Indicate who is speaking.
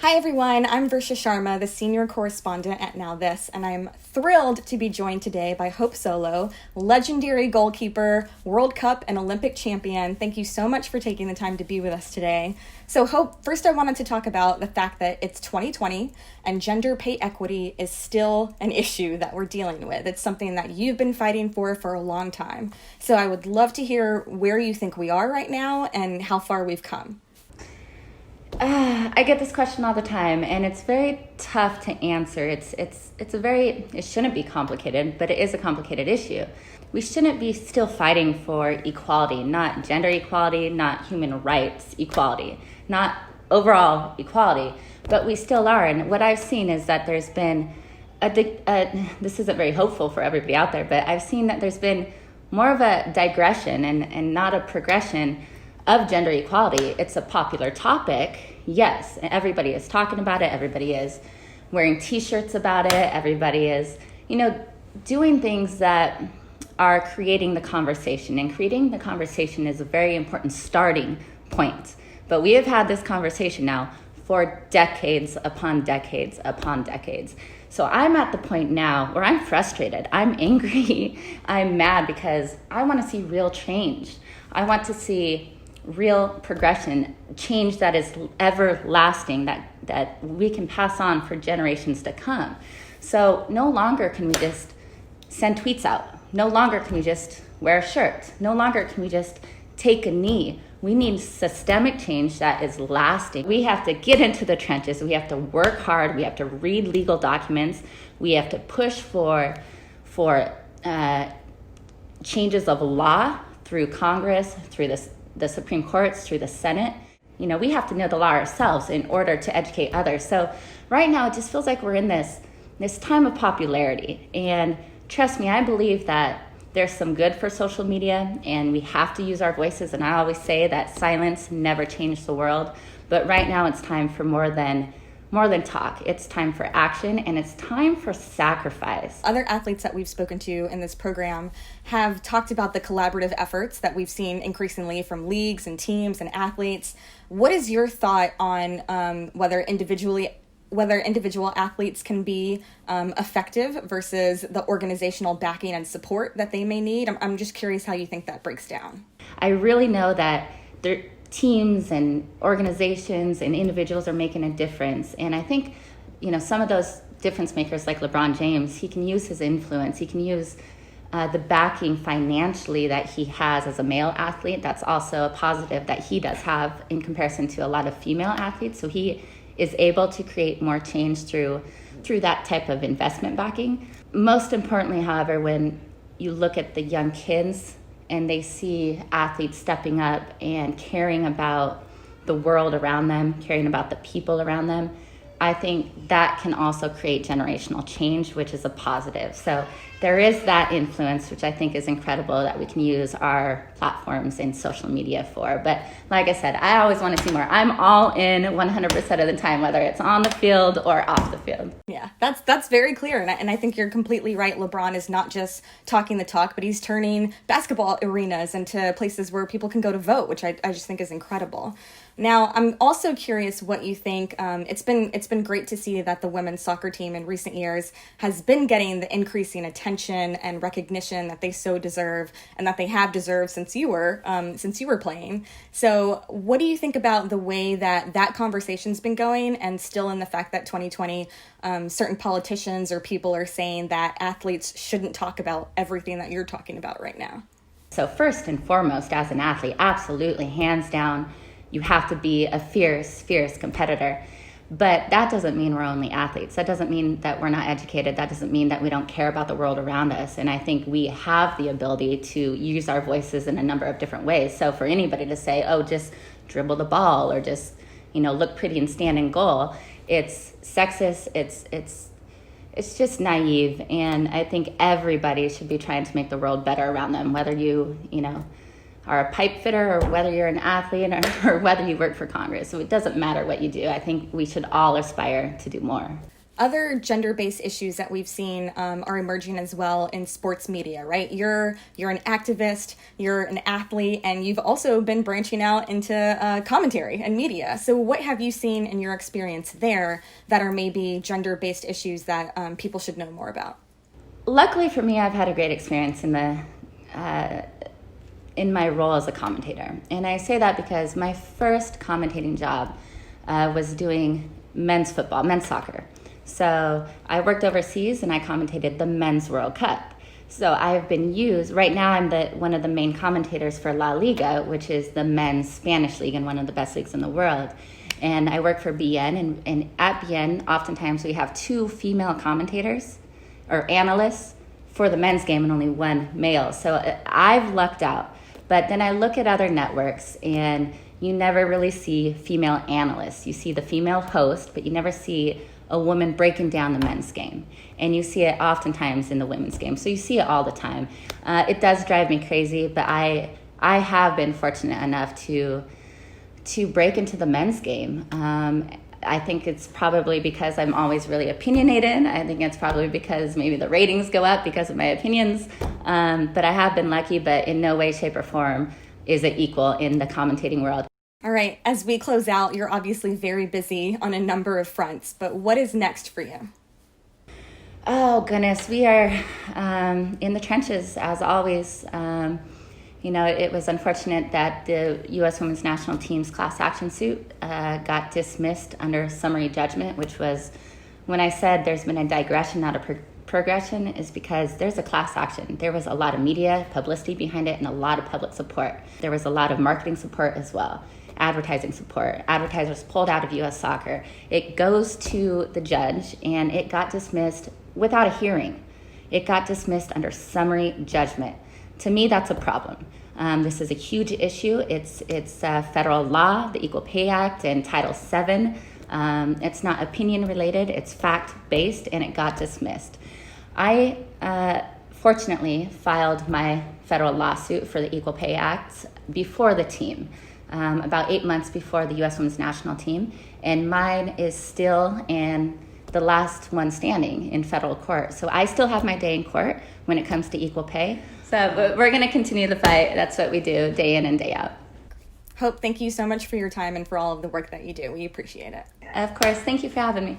Speaker 1: Hi everyone, I'm Versha Sharma, the senior correspondent at NowThis, and I'm thrilled to be joined today by Hope Solo, legendary goalkeeper, World Cup and Olympic champion. Thank you so much for taking the time to be with us today. So Hope, first I wanted to talk about the fact that it's 2020 and gender pay equity is still an issue that we're dealing with. It's something that you've been fighting for a long time. So I would love to hear where you think we are right now and how far we've come.
Speaker 2: I get this question all the time, and it's very tough to answer. It shouldn't be complicated, but it is a complicated issue. We shouldn't be still fighting for equality, not gender equality, not human rights equality, not overall equality, but we still are. And what I've seen is that there's been this isn't very hopeful for everybody out there, but I've seen that there's been more of a digression and not a progression of gender equality. It's a popular topic, yes, everybody is talking about it, everybody is wearing t-shirts about it, everybody is, doing things that are creating the conversation, and creating the conversation is a very important starting point. But we have had this conversation now for decades upon decades upon decades. So I'm at the point now where I'm frustrated, I'm angry, I'm mad, because I want to see real change. I want to see real progression, change that is everlasting, that we can pass on for generations to come. So no longer can we just send tweets out. No longer can we just wear a shirt. No longer can we just take a knee. We need systemic change that is lasting. We have to get into the trenches. We have to work hard. We have to read legal documents. We have to push for changes of law through Congress, through the Supreme Courts, through the Senate. We have to know the law ourselves in order to educate others. So right now it just feels like we're in this time of popularity. And trust me, I believe that there's some good for social media, and we have to use our voices. And I always say that silence never changed the world. But right now it's time for more than talk. It's time for action, and it's time for sacrifice.
Speaker 1: Other athletes that we've spoken to in this program have talked about the collaborative efforts that we've seen increasingly from leagues and teams and athletes. What is your thought on whether individual athletes can be effective versus the organizational backing and support that they may need? I'm just curious how you think that breaks down.
Speaker 2: I really know that teams and organizations and individuals are making a difference. And I think, some of those difference makers like LeBron James, he can use his influence. He can use the backing financially that he has as a male athlete. That's also a positive that he does have in comparison to a lot of female athletes. So he is able to create more change through that type of investment backing. Most importantly, however, when you look at the young kids and they see athletes stepping up and caring about the world around them, caring about the people around them, I think that can also create generational change, which is a positive. So there is that influence, which I think is incredible that we can use our platforms in social media for. But like I said, I always want to see more. I'm all in 100% of the time, whether it's on the field or off the field.
Speaker 1: Yeah, that's very clear. And I think you're completely right. LeBron is not just talking the talk, but he's turning basketball arenas into places where people can go to vote, which I just think is incredible. Now, I'm also curious what you think. It's been great to see that the women's soccer team in recent years has been getting the increasing attention and recognition that they so deserve, and that they have deserved since you were playing. So, what do you think about the way that conversation's been going, and still in the fact that 2020, certain politicians or people are saying that athletes shouldn't talk about everything that you're talking about right now?
Speaker 2: So first and foremost, as an athlete, absolutely, hands down, you have to be a fierce, fierce competitor. But that doesn't mean we're only athletes. That doesn't mean that we're not educated. That doesn't mean that we don't care about the world around us. And I think we have the ability to use our voices in a number of different ways. So for anybody to say, oh, just dribble the ball or just, look pretty and stand in goal, it's sexist, it's just naive. And I think everybody should be trying to make the world better around them, whether you are a pipe fitter or whether you're an athlete or whether you work for Congress. So it doesn't matter what you do. I think we should all aspire to do more.
Speaker 1: Other gender-based issues that we've seen are emerging as well in sports media, right? You're an activist, you're an athlete, and you've also been branching out into commentary and media. So what have you seen in your experience there that are maybe gender-based issues that people should know more about?
Speaker 2: Luckily for me, I've had a great experience in my role as a commentator. And I say that because my first commentating job was doing men's football, men's soccer. So I worked overseas and I commentated the Men's World Cup. So I've been used, right now I'm one of the main commentators for La Liga, which is the men's Spanish league and one of the best leagues in the world. And I work for BN, and at BN, oftentimes we have 2 female commentators or analysts for the men's game and only 1 male. So I've lucked out. But then I look at other networks and you never really see female analysts. You see the female host, but you never see a woman breaking down the men's game. And you see it oftentimes in the women's game. So you see it all the time. It does drive me crazy, but I have been fortunate enough to break into the men's game. I think it's probably because I'm always really opinionated. I think it's probably because maybe the ratings go up because of my opinions. But I have been lucky, but in no way, shape, or form is it equal in the commentating world.
Speaker 1: All right, as we close out, you're obviously very busy on a number of fronts, but what is next for you?
Speaker 2: Oh, goodness, we are in the trenches, as always. It was unfortunate that the U.S. Women's National Team's class action suit got dismissed under summary judgment, which was, when I said there's been a digression, not a progression, is because there's a class action. There was a lot of media publicity behind it and a lot of public support. There was a lot of marketing support as well. Advertising support. Advertisers pulled out of U.S. soccer. It goes to the judge, and it got dismissed without a hearing. It got dismissed under summary judgment. To me, that's a problem. This is a huge issue. It's federal law, the Equal Pay Act, and Title VII. It's not opinion related. It's fact based, and it got dismissed. I fortunately filed my federal lawsuit for the Equal Pay Act before the team. About 8 months before the U.S. Women's National Team, and mine is still the last one standing in federal court. So I still have my day in court when it comes to equal pay. So we're going to continue the fight. That's what we do day in and day out.
Speaker 1: Hope, thank you so much for your time and for all of the work that you do. We appreciate it.
Speaker 2: Of course. Thank you for having me.